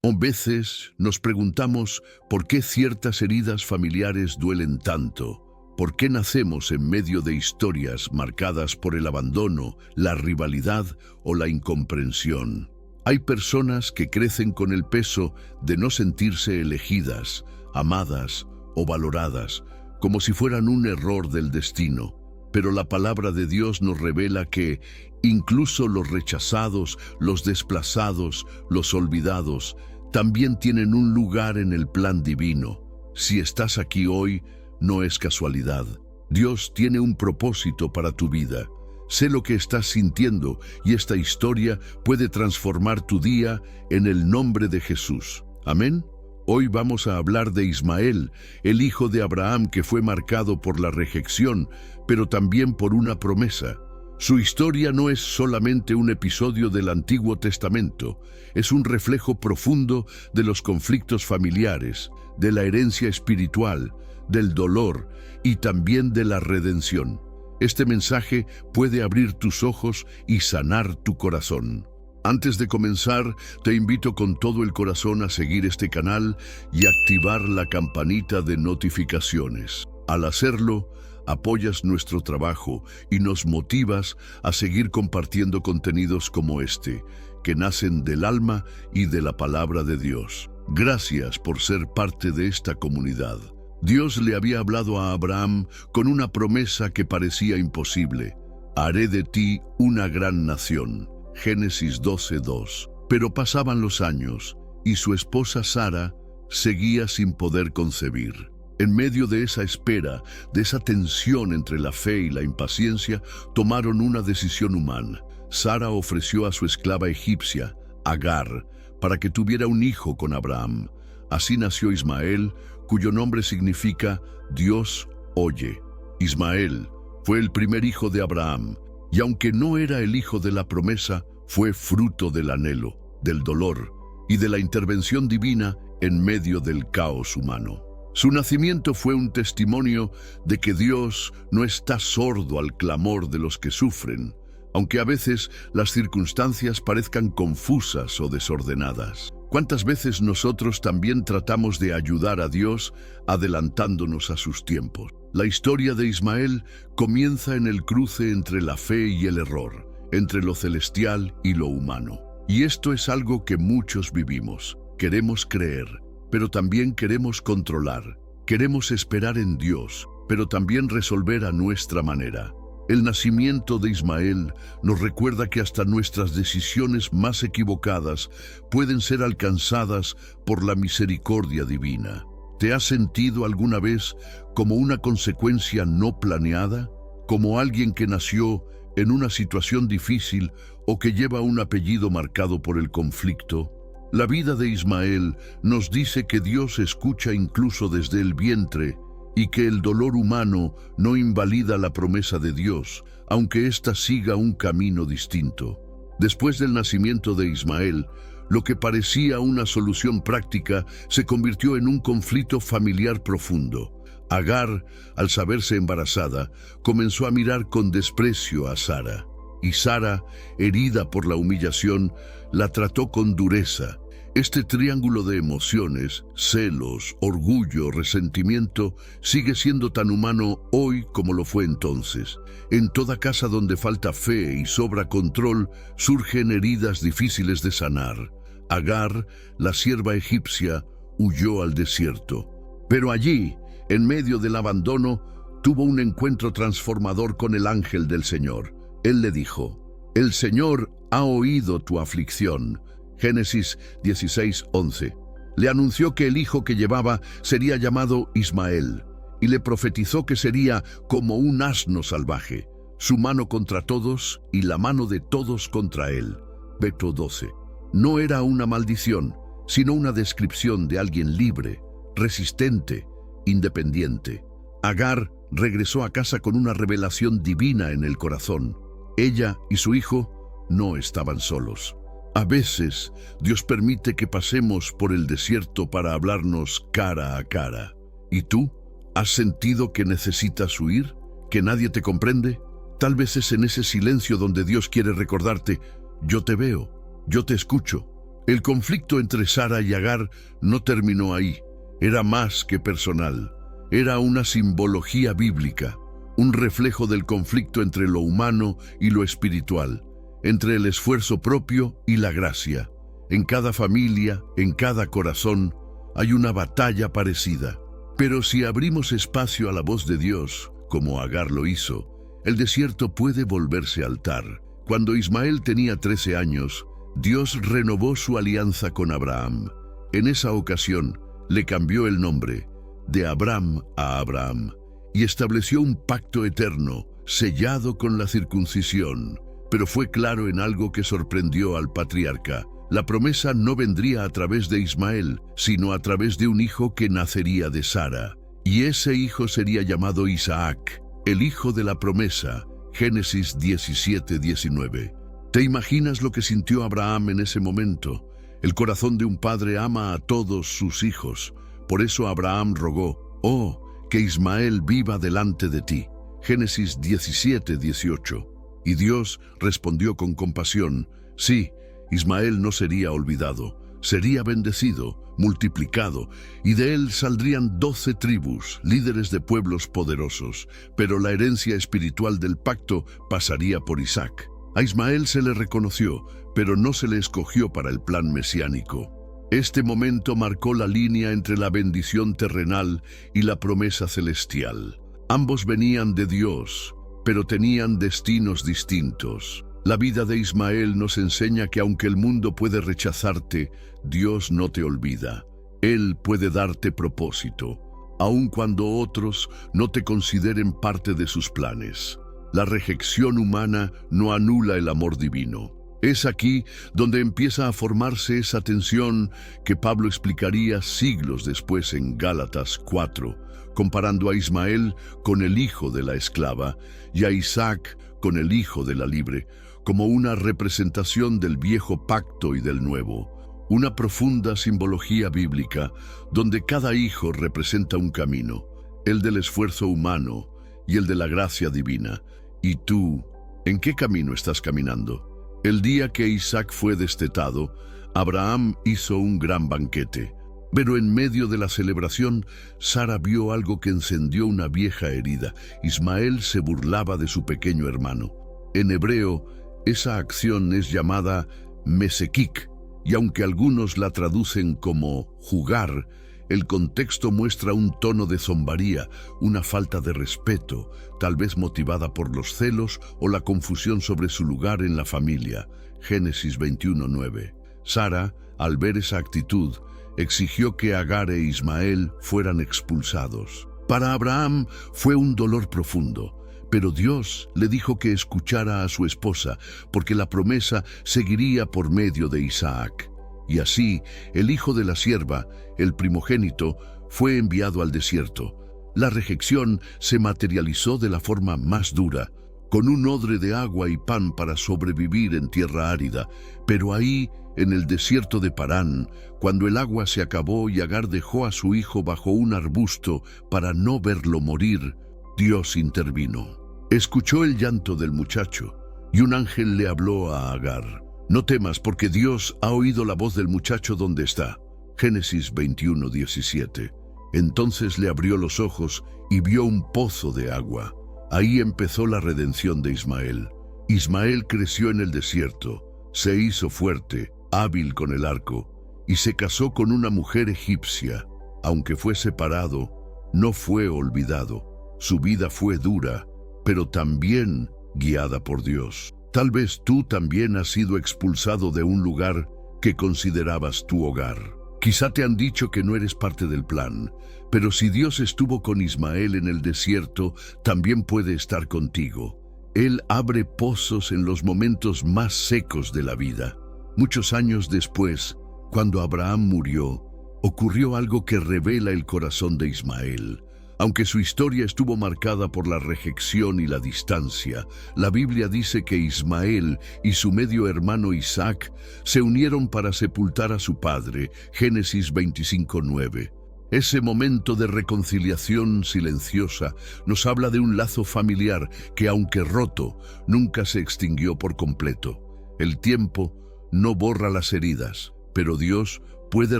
A veces nos preguntamos por qué ciertas heridas familiares duelen tanto. ¿Por qué nacemos en medio de historias marcadas por el abandono, la rivalidad o la incomprensión? Hay personas que crecen con el peso de no sentirse elegidas, amadas o valoradas, como si fueran un error del destino. Pero la palabra de Dios nos revela que incluso los rechazados, los desplazados, los olvidados, también tienen un lugar en el plan divino. Si estás aquí hoy, no es casualidad. Dios tiene un propósito para tu vida. Sé lo que estás sintiendo y esta historia puede transformar tu día en el nombre de Jesús. Amén. Hoy vamos a hablar de Ismael, el hijo de Abraham que fue marcado por la rejección, pero también por una promesa. Su historia no es solamente un episodio del Antiguo Testamento, es un reflejo profundo de los conflictos familiares, de la herencia espiritual, del dolor y también de la redención. Este mensaje puede abrir tus ojos y sanar tu corazón. Antes de comenzar, te invito con todo el corazón a seguir este canal y activar la campanita de notificaciones. Al hacerlo, apoyas nuestro trabajo y nos motivas a seguir compartiendo contenidos como este, que nacen del alma y de la palabra de Dios. Gracias por ser parte de esta comunidad. Dios le había hablado a Abraham con una promesa que parecía imposible. Haré de ti una gran nación. Génesis 12:2. Pero pasaban los años y su esposa Sara seguía sin poder concebir. En medio de esa espera, de esa tensión entre la fe y la impaciencia, tomaron una decisión humana. Sara ofreció a su esclava egipcia, Agar, para que tuviera un hijo con Abraham. Así nació Ismael, cuyo nombre significa Dios oye. Ismael fue el primer hijo de Abraham, y aunque no era el hijo de la promesa, fue fruto del anhelo, del dolor y de la intervención divina en medio del caos humano. Su nacimiento fue un testimonio de que Dios no está sordo al clamor de los que sufren, aunque a veces las circunstancias parezcan confusas o desordenadas. ¿Cuántas veces nosotros también tratamos de ayudar a Dios adelantándonos a sus tiempos? La historia de Ismael comienza en el cruce entre la fe y el error, entre lo celestial y lo humano. Y esto es algo que muchos vivimos. Queremos creer, pero también queremos controlar. Queremos esperar en Dios, pero también resolver a nuestra manera. El nacimiento de Ismael nos recuerda que hasta nuestras decisiones más equivocadas pueden ser alcanzadas por la misericordia divina. ¿Te has sentido alguna vez como una consecuencia no planeada? ¿Como alguien que nació en una situación difícil o que lleva un apellido marcado por el conflicto? La vida de Ismael nos dice que Dios escucha incluso desde el vientre y que el dolor humano no invalida la promesa de Dios, aunque ésta siga un camino distinto. Después del nacimiento de Ismael, lo que parecía una solución práctica se convirtió en un conflicto familiar profundo. Agar, al saberse embarazada, comenzó a mirar con desprecio a Sara, y Sara, herida por la humillación, la trató con dureza. Este triángulo de emociones, celos, orgullo, resentimiento, sigue siendo tan humano hoy como lo fue entonces. En toda casa donde falta fe y sobra control, surgen heridas difíciles de sanar. Agar, la sierva egipcia, huyó al desierto. Pero allí, en medio del abandono, tuvo un encuentro transformador con el ángel del Señor. Él le dijo: «El Señor ha oído tu aflicción». Génesis 16:11. Le anunció que el hijo que llevaba sería llamado Ismael, y le profetizó que sería como un asno salvaje, su mano contra todos y la mano de todos contra él. Beto 12. No era una maldición, sino una descripción de alguien libre, resistente, independiente. Agar regresó a casa con una revelación divina en el corazón. Ella y su hijo no estaban solos. A veces, Dios permite que pasemos por el desierto para hablarnos cara a cara. ¿Y tú? ¿Has sentido que necesitas huir? ¿Que nadie te comprende? Tal vez es en ese silencio donde Dios quiere recordarte: yo te veo, yo te escucho, El conflicto entre Sara y Agar no terminó ahí. Era más que personal. Era una simbología bíblica, un reflejo del conflicto entre lo humano y lo espiritual, entre el esfuerzo propio y la gracia. En cada familia, en cada corazón, hay una batalla parecida. Pero si abrimos espacio a la voz de Dios, como Agar lo hizo, el desierto puede volverse altar. Cuando Ismael tenía 13 años, Dios renovó su alianza con Abraham. En esa ocasión, le cambió el nombre, de Abram a Abraham, y estableció un pacto eterno, sellado con la circuncisión. Pero fue claro en algo que sorprendió al patriarca. La promesa no vendría a través de Ismael, sino a través de un hijo que nacería de Sara. Y ese hijo sería llamado Isaac, el hijo de la promesa. Génesis 17:19. ¿Te imaginas lo que sintió Abraham en ese momento? El corazón de un padre ama a todos sus hijos. Por eso Abraham rogó, «Oh, que Ismael viva delante de ti». Génesis 17:18. Y Dios respondió con compasión, «Sí, Ismael no sería olvidado, sería bendecido, multiplicado, y de él saldrían 12 tribus, líderes de pueblos poderosos, pero la herencia espiritual del pacto pasaría por Isaac». A Ismael se le reconoció, pero no se le escogió para el plan mesiánico. Este momento marcó la línea entre la bendición terrenal y la promesa celestial. Ambos venían de Dios, pero tenían destinos distintos. La vida de Ismael nos enseña que aunque el mundo puede rechazarte, Dios no te olvida. Él puede darte propósito, aun cuando otros no te consideren parte de sus planes. La rejección humana no anula el amor divino. Es aquí donde empieza a formarse esa tensión que Pablo explicaría siglos después en Gálatas 4, comparando a Ismael con el hijo de la esclava y a Isaac con el hijo de la libre, como una representación del viejo pacto y del nuevo, una profunda simbología bíblica donde cada hijo representa un camino, el del esfuerzo humano y el de la gracia divina. ¿Y tú, en qué camino estás caminando? El día que Isaac fue destetado, Abraham hizo un gran banquete, pero en medio de la celebración, Sara vio algo que encendió una vieja herida. Ismael se burlaba de su pequeño hermano. En hebreo, esa acción es llamada mesekik, y aunque algunos la traducen como jugar, el contexto muestra un tono de zombaría, una falta de respeto, tal vez motivada por los celos o la confusión sobre su lugar en la familia. Génesis 21:9. Sara, al ver esa actitud, exigió que Agar e Ismael fueran expulsados. Para Abraham fue un dolor profundo. Pero Dios le dijo que escuchara a su esposa, porque la promesa seguiría por medio de Isaac. Y así, el hijo de la sierva, el primogénito, fue enviado al desierto. La rejección se materializó de la forma más dura, con un odre de agua y pan para sobrevivir en tierra árida. Pero ahí, en el desierto de Parán, cuando el agua se acabó y Agar dejó a su hijo bajo un arbusto para no verlo morir, Dios intervino. Escuchó el llanto del muchacho, y un ángel le habló a Agar. «No temas, porque Dios ha oído la voz del muchacho donde está». Génesis 21:17. Entonces le abrió los ojos y vio un pozo de agua. Ahí empezó la redención de Ismael. Ismael creció en el desierto, se hizo fuerte, hábil con el arco, y se casó con una mujer egipcia. Aunque fue separado, no fue olvidado. Su vida fue dura, pero también guiada por Dios. Tal vez tú también has sido expulsado de un lugar que considerabas tu hogar. Quizá te han dicho que no eres parte del plan, pero si Dios estuvo con Ismael en el desierto, también puede estar contigo. Él abre pozos en los momentos más secos de la vida. Muchos años después, cuando Abraham murió, ocurrió algo que revela el corazón de Ismael. Aunque su historia estuvo marcada por la rejección y la distancia, la Biblia dice que Ismael y su medio hermano Isaac se unieron para sepultar a su padre. Génesis 25:9. Ese momento de reconciliación silenciosa nos habla de un lazo familiar que, aunque roto, nunca se extinguió por completo. El tiempo no borra las heridas, pero Dios puede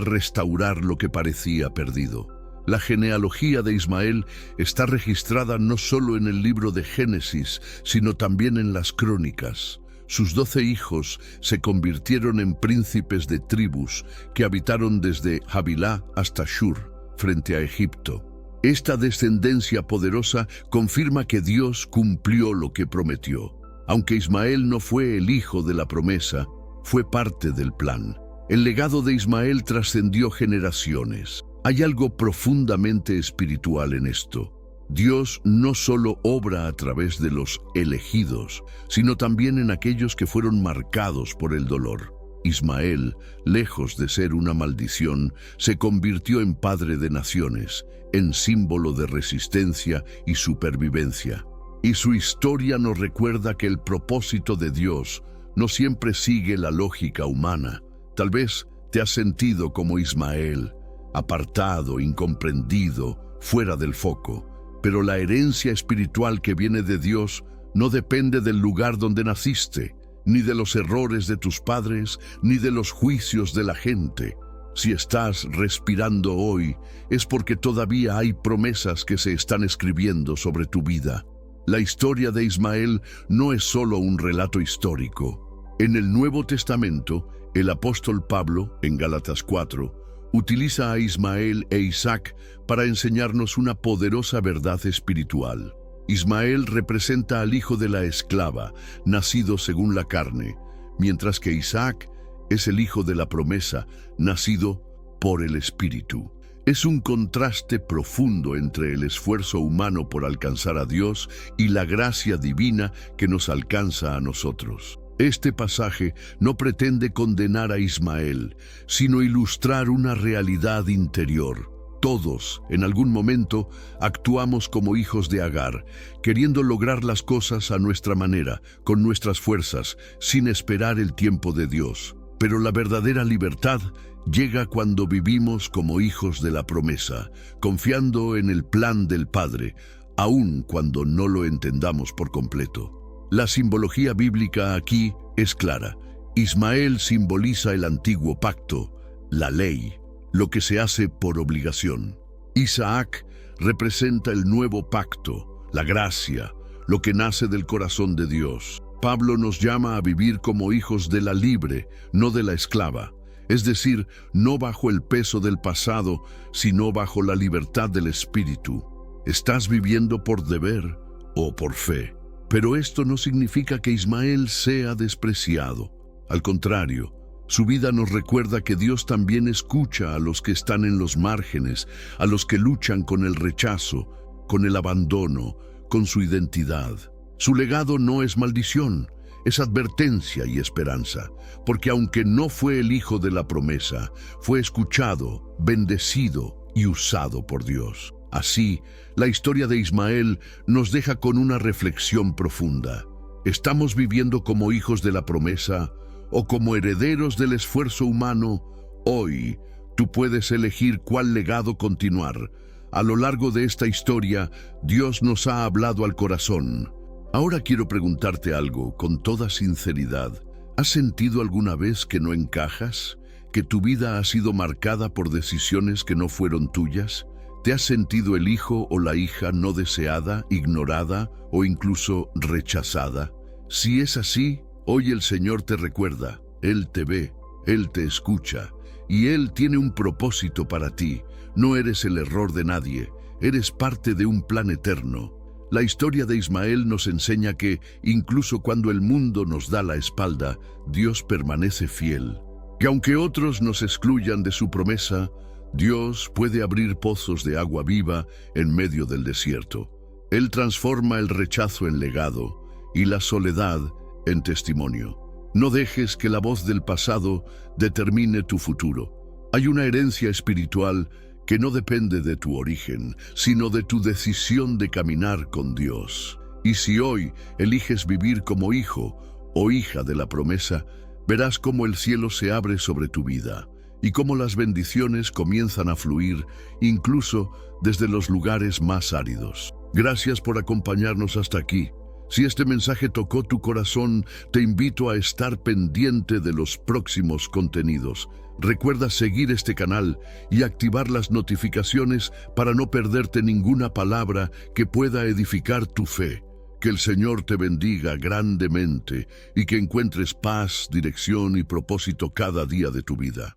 restaurar lo que parecía perdido. La genealogía de Ismael está registrada no solo en el libro de Génesis, sino también en las Crónicas. Sus 12 hijos se convirtieron en príncipes de tribus que habitaron desde Havilá hasta Shur, frente a Egipto. Esta descendencia poderosa confirma que Dios cumplió lo que prometió. Aunque Ismael no fue el hijo de la promesa, fue parte del plan. El legado de Ismael trascendió generaciones. Hay algo profundamente espiritual en esto. Dios no solo obra a través de los elegidos, sino también en aquellos que fueron marcados por el dolor. Ismael, lejos de ser una maldición, se convirtió en padre de naciones, en símbolo de resistencia y supervivencia. Y su historia nos recuerda que el propósito de Dios no siempre sigue la lógica humana. Tal vez te has sentido como Ismael, apartado, incomprendido, fuera del foco. Pero la herencia espiritual que viene de Dios no depende del lugar donde naciste, ni de los errores de tus padres, ni de los juicios de la gente. Si estás respirando hoy, es porque todavía hay promesas que se están escribiendo sobre tu vida. La historia de Ismael no es solo un relato histórico. En el Nuevo Testamento, el apóstol Pablo, en Gálatas 4, utiliza a Ismael e Isaac para enseñarnos una poderosa verdad espiritual. Ismael representa al hijo de la esclava, nacido según la carne, mientras que Isaac es el hijo de la promesa, nacido por el Espíritu. Es un contraste profundo entre el esfuerzo humano por alcanzar a Dios y la gracia divina que nos alcanza a nosotros. Este pasaje no pretende condenar a Ismael, sino ilustrar una realidad interior. Todos, en algún momento, actuamos como hijos de Agar, queriendo lograr las cosas a nuestra manera, con nuestras fuerzas, sin esperar el tiempo de Dios. Pero la verdadera libertad llega cuando vivimos como hijos de la promesa, confiando en el plan del Padre, aun cuando no lo entendamos por completo. La simbología bíblica aquí es clara. Ismael simboliza el antiguo pacto, la ley, lo que se hace por obligación. Isaac representa el nuevo pacto, la gracia, lo que nace del corazón de Dios. Pablo nos llama a vivir como hijos de la libre, no de la esclava. Es decir, no bajo el peso del pasado, sino bajo la libertad del Espíritu. ¿Estás viviendo por deber o por fe? Pero esto no significa que Ismael sea despreciado. Al contrario, su vida nos recuerda que Dios también escucha a los que están en los márgenes, a los que luchan con el rechazo, con el abandono, con su identidad. Su legado no es maldición, es advertencia y esperanza, porque aunque no fue el hijo de la promesa, fue escuchado, bendecido y usado por Dios. Así, la historia de Ismael nos deja con una reflexión profunda. ¿Estamos viviendo como hijos de la promesa o como herederos del esfuerzo humano? Hoy, tú puedes elegir cuál legado continuar. A lo largo de esta historia, Dios nos ha hablado al corazón. Ahora quiero preguntarte algo con toda sinceridad. ¿Has sentido alguna vez que no encajas? ¿Que tu vida ha sido marcada por decisiones que no fueron tuyas? ¿Te has sentido el hijo o la hija no deseada, ignorada o incluso rechazada? Si es así, hoy el Señor te recuerda, Él te ve, Él te escucha y Él tiene un propósito para ti. No eres el error de nadie, eres parte de un plan eterno. La historia de Ismael nos enseña que, incluso cuando el mundo nos da la espalda, Dios permanece fiel. Que aunque otros nos excluyan de su promesa, Dios puede abrir pozos de agua viva en medio del desierto. Él transforma el rechazo en legado y la soledad en testimonio. No dejes que la voz del pasado determine tu futuro. Hay una herencia espiritual que no depende de tu origen, sino de tu decisión de caminar con Dios. Y si hoy eliges vivir como hijo o hija de la promesa, verás cómo el cielo se abre sobre tu vida y cómo las bendiciones comienzan a fluir, incluso desde los lugares más áridos. Gracias por acompañarnos hasta aquí. Si este mensaje tocó tu corazón, te invito a estar pendiente de los próximos contenidos. Recuerda seguir este canal y activar las notificaciones para no perderte ninguna palabra que pueda edificar tu fe. Que el Señor te bendiga grandemente y que encuentres paz, dirección y propósito cada día de tu vida.